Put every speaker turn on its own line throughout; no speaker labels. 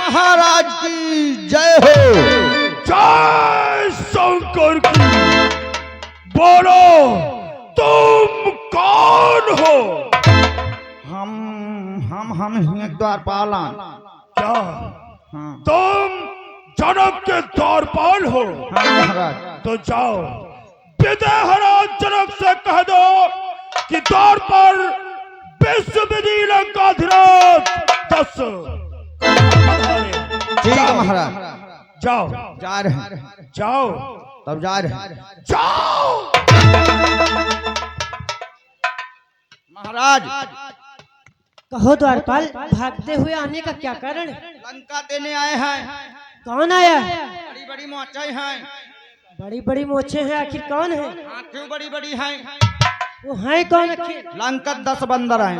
महाराज की जय हो।
जय शंकर की। बोलो तुम कौन हो?
हम ही द्वारपाल।
क्या
हाँ
तुम जनक के द्वारपाल हो?
हाँ महाराज।
तो जाओ विदेहराज जनक से कह दो कि द्वार पर विश्व विधि लंकाधिराज 10
ठीक है महाराज।
जाओ
जा रहे हैं।
जाओ
तब जा रहे हैं।
जाओ।
महाराज
कहो द्वारपाल, भागते हुए आने का क्या कारण है?
लंका देने आए हैं।
कौन आया है?
बड़ी बड़ी मोचाई हैं।
बड़ी बड़ी मोछे हैं, आखिर कौन है?
आंखें बड़ी बड़ी हैं।
वो हैं कौन आखिर?
लंका 10 बंदर हैं।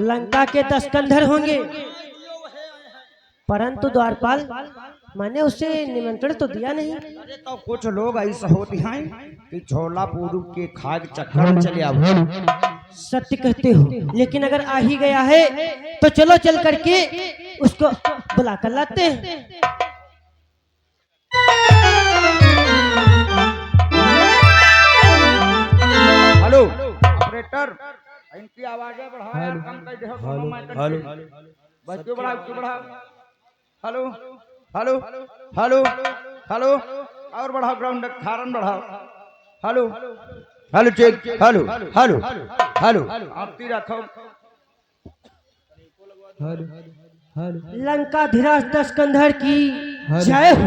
लंका के 10 कंधर होंगे। परंतु द्वारपाल, मैंने उसे निमंत्रण तो दिया नहीं।
अरे तो कुछ लोग ऐसा होते हैं कि झोला पूरू के खाग चक्कर में चले आओ।
सत्य कहते हो, लेकिन अगर आ ही गया है तो चलो चल करके उसको बुला कर लाते हैं।
हेलो ऑपरेटर, इनकी आवाजें बढ़ाओ यार, कम कर दो। हेलो बच्चों बढ़ाओ, क्यों बढ़ाओ? हेलो हेलो हेलो हेलो और बढ़ाओ, ग्राउंड हारन बढ़ाओ। Hello hello check. Hello hello hello आरती रखो।
लंकाधिराज 10 कंधर की जय हो।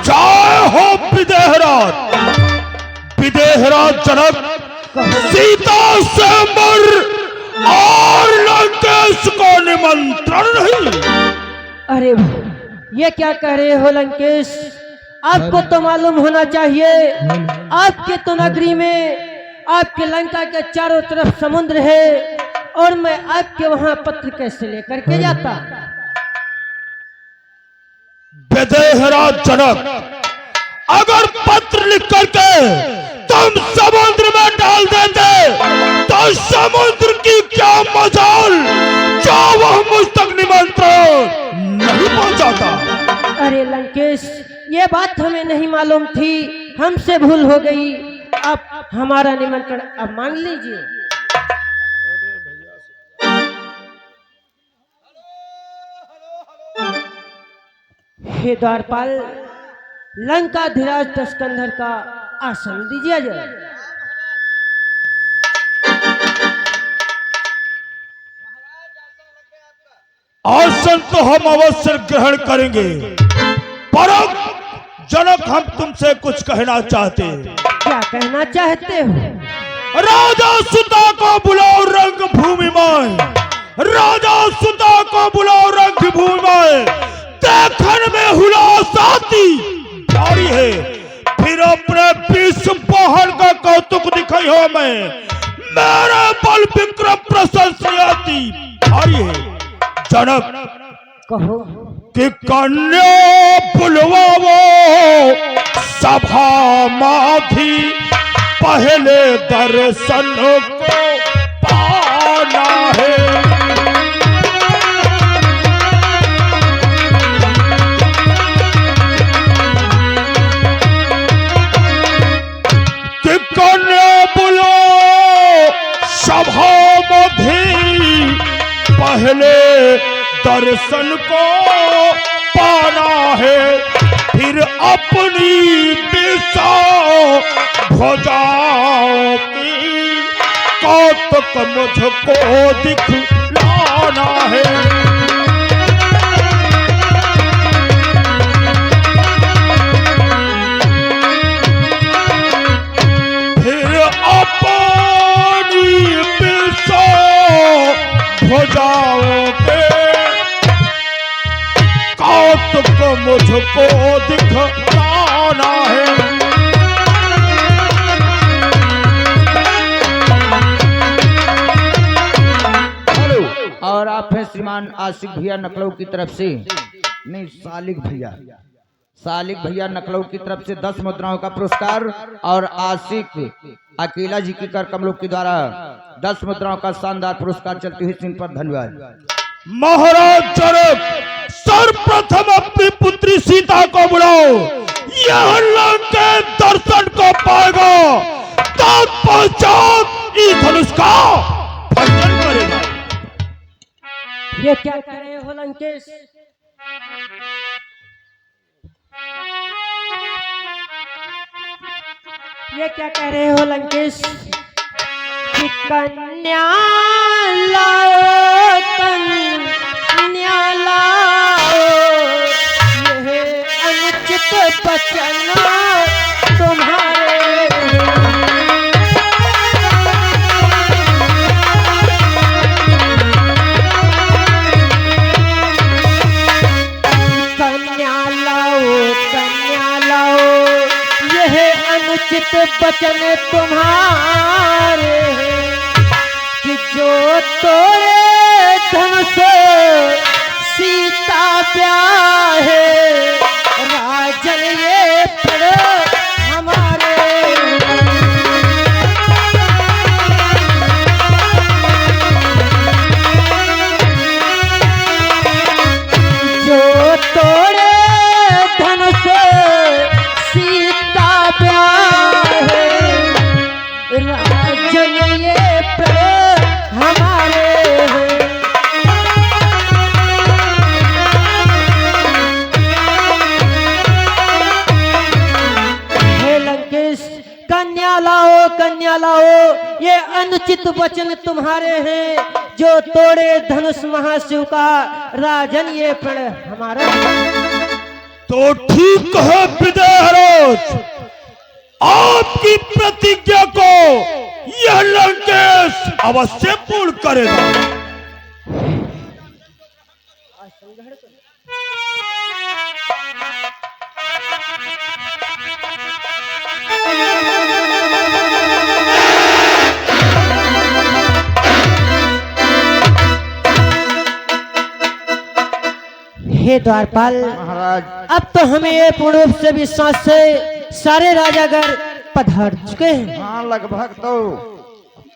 जय हो विदेहराज। विदेहराज जनक सीता स्वयंवर और लंकेश को निमंत्रण नहीं।
अरे ये क्या कह रहे हो लंकेश? आपको तो मालूम होना चाहिए, आपके तो नगरी में, आपके लंका के चारों तरफ समुद्र है, और मैं आपके वहां पत्र कैसे लेकर के जाता?
विदेहराज जनक, अगर पत्र लिख करके तुम समुद्र में डाल देते तो समुद्र की क्या मजाल जो वह मुझ तक निमंत्रण नहीं पहुंचाता।
अरे लंकेश, ये बात हमें नहीं मालूम थी, हमसे भूल हो गई। आप हमारा निमंत्रण अब मांग लीजिए। हे द्वारपाल, लंकाधिराज 10 कंधर का आसन दीजिए जाए।
आसन तो हम अवश्य ग्रहण करेंगे, पर जनक हम तुमसे कुछ कहना चाहते हैं।
क्या कहना चाहते हो?
राजा सुता को बुलाओ रंग भूमि में। राजा सुता को बुलाओ रंग भूमि में। देखन में हुलास आती जारी है, फिर अपने विश्व पहल का कौतुक दिखाई हो मैं। मेरे बल विक्रम प्रशंसयाती भारी है। जनक
कहो
कि कन्या बुलवाओ सभा माधी, पहले दर्शन को पाना है। कि कन्या बुलाओ सभा माधी, पहले दर्शन को पाना है, फिर अपनी दिशा भुजाओं की कौतुक मुझको दिखलाना है। फिर अपनी दिशा भुजाओं के कौतुक मुझको दिखलाना है।
और आप हैं श्रीमान आशिक भैया नकलऊ की तरफ से, नहीं सालिक भैया, सालिक भैया नकलऊ की तरफ से 10 मुद्राओं का पुरस्कार, और आशिक अकेला जी की कर कमलों के द्वारा 10 मुद्राओं का शानदार पुरस्कार चलती हुई सिंह पर। धन्यवाद।
महाराज जनक सर्वप्रथम अपनी पुत्री सीता को बुलाओ। यह लंकेश दर्शन को पाएगा तत्पश्चात इस धनुष का भंजन करेगा।
ये क्या कह रहे हो लंकेश? ये क्या कह रहे हो लंकेश कि कन्या लाओ, कन्या लाओ, यह अनुचित वचन तुम्हारे। कन्या लाओ, यह अनुचित वचन तुम्हारे हैं कि जो तोड़े धनुष सीता ब्याहे, राजन ये पड़ हमारे। जो तोड़े धनुष सीता ब्याहे, राजन ये पड़ हमारे हैं। हे लंकेश, कन्या लाओ, कन्या लाओ, ये अनुचित वचन तुम्हारे हैं। जो तोड़े धनुष महाशिव का, राजन ये पड़ हमारा।
तो ठीक है विदेहराज, आपकी प्रतिज्ञा को यह लंकेश अवश्य पूर्ण करेगा।
हे द्वारपाल,
महाराज
अब तो हमें ये पूर्ण रूप से विश्वास से सारे राजागर पधार चुके हैं।
हाँ, लगभग तो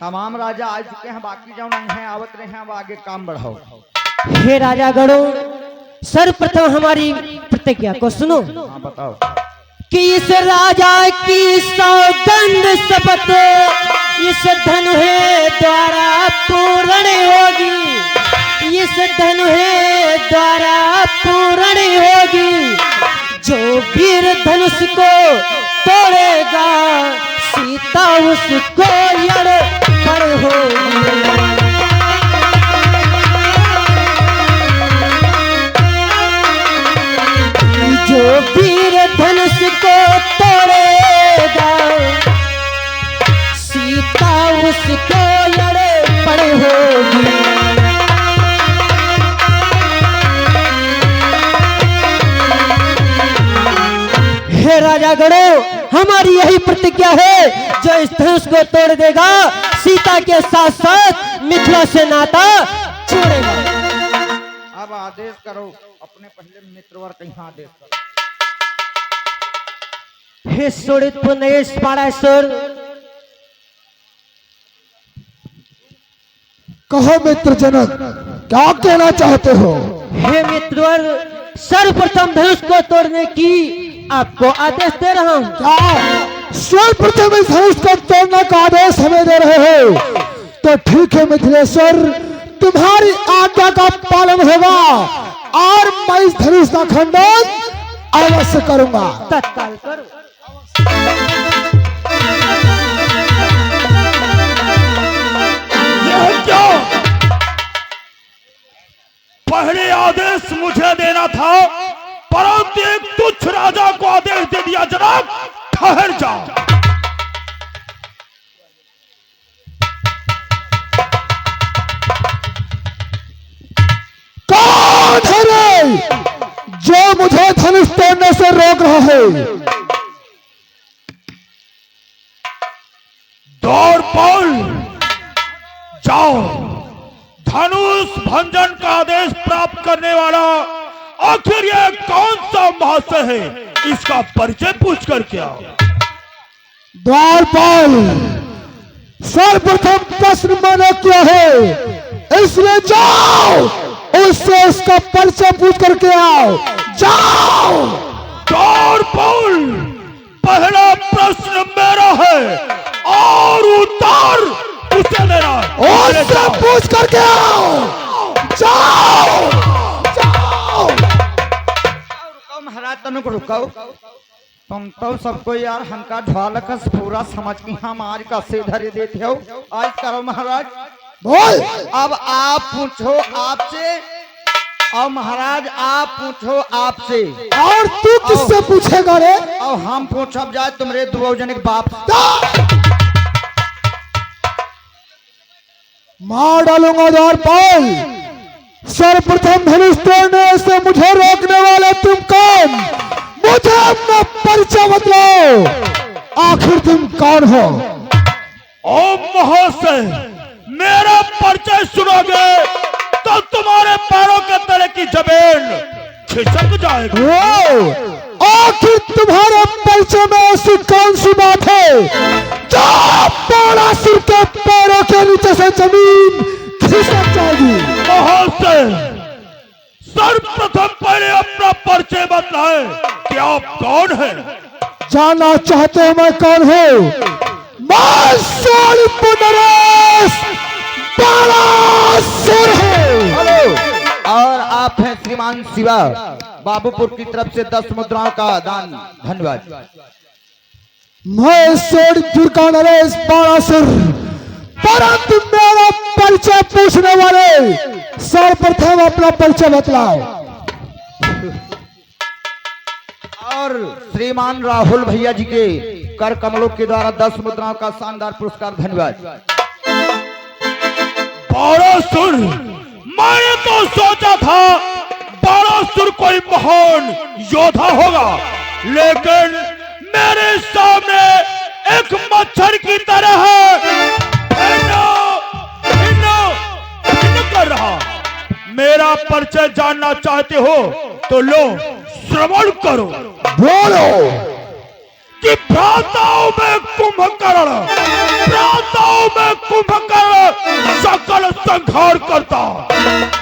तमाम राजा आ चुके हैं, बाकी जो नहीं है आवत रहे हैं। अब आगे काम बढ़ाओ।
हे राजागणों, सर्वप्रथम हमारी प्रतिज्ञा को सुनो।
हाँ, बताओ।
कि इस राजा की सौगंध शपथ इस धनुहे द्वारा पूर्ण होगी, इस धनुहे द्वारा पूर्ण होगी। जो वीर धनुष को तोड़ेगा, सीता उसको यड़ पर होगी। जो वीर धनुष को तोड़ेगा, सीता उसको यड़ पर होगी। हे राजागणों, हमारी यही प्रतिज्ञा है, जो इस धनुष को तोड़ देगा, सीता के साथ साथ मिथिला से नाता छोड़ेगा।
अब आदेश करो, अपने पहले मित्रवर कहीं आदेश करो।
हे सुड़ित पुनेश पारासुर,
कहो मित्र जनक, क्या कहना चाहते हो?
हे मित्रवर, सर्वप्रथम धनुष को तोड़ने की आपको आदेश दे रहा हूँ।
क्या सर्वप्रथम इस धनुष को तोड़ने का आदेश हमें दे रहे हो? तो ठीक है मिथिलेश्वर, तुम्हारी आज्ञा का पालन होगा और मैं इस धनुष का खंडन अवश्य करूंगा।
तत्काल करो।
यह क्या? पहले आदेश मुझे देना था, परंतु एक तुच्छ राजा को आदेश दे दिया। जनाब ठहर जाओ।
कौन है रे जो मुझे धनुष तोड़ने से रोक रहा है?
द्वारपाल, जाओ धनुष भंजन का आदेश प्राप्त करने वाला आखिर ये कौन सा महाशय है, इसका परिचय पूछ कर क्या?
द्वारपाल, सर्वप्रथम प्रश्न मैंने किया है, इसलिए जाओ उससे उसका परिचय पूछ करके आओ। जाओ।
और बोल, पहला प्रश्न मेरा है और उत्तर उसे देना है।
उससे पूछ करके आओ। जाओ। जाओ।
रुको महाराज, तनुक रुको। तुम तो सबको यार हमका ढोलकस पूरा समझ की हम आज का से धरे देते हो। आज करो महाराज।
बोल।
अब आप पूछो आपसे, और महाराज आप पूछो आपसे,
और तू किससे पूछेगा रे?
और हम पूछब जाए तुम्हारे दुर्योधनिक बाप।
मार डालूंगा द्वार पाल। सर्वप्रथम धनुष तोड़ने से मुझे रोकने वाले तुम कौन? मुझे अपना परिचय बतलाओ। आखिर तुम कौन हो?
ओ महाशय, मेरा परिचय सुनोगे तो तुम्हारे पैरों के तले की जमीन खिसक जाएगी।
ओ, आखिर तुम्हारे परिचय में ऐसी कौन सी बात है जो बाणासुर के पैरों के नीचे से जमीन खिसक जाएगी?
महाशय, सर्वप्रथम पहले अपना परिचय बतलाएं कि आप कौन हैं।
जानना चाहते हो मैं कौन हूँ? मैं सोनीपुर नरेश बाणासुर हूँ।
हेलो, और आप हैं श्रीमान शिवा, बाबूपुर की तरफ से 10 मुद्राओं का दान। धन्यवाद।
मैं सोनीपुर का नरेश बाणासुर, परंतु मेरा परिचय पूछने वाले सर्वप्रथम अपना परिचय बतलाओ।
और श्रीमान राहुल भैया जी के कर कमलों के द्वारा 10 मुद्राओं का शानदार पुरस्कार। धन्यवाद।
बाणासुर, मैंने तो सोचा था बाणासुर कोई महान योद्धा होगा, लेकिन मेरे सामने एक मच्छर की तरह कर रहा। मेरा परिचय जानना चाहते हो तो लो श्रवण करो।
बोलो।
कि भ्राताओं में कुंभकर्ण, भ्राताओं में कुंभकर्ण सकल संहार करता,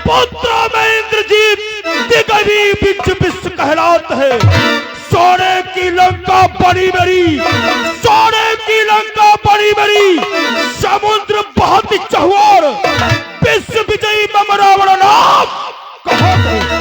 पुत्रों में इंद्रजीत दिगवी बिच बिस कहलाते हैं। सोने की लंका बड़ी बड़ी, सोने की लंका बड़ी बड़ी, समुद्र बहुत चहुओर,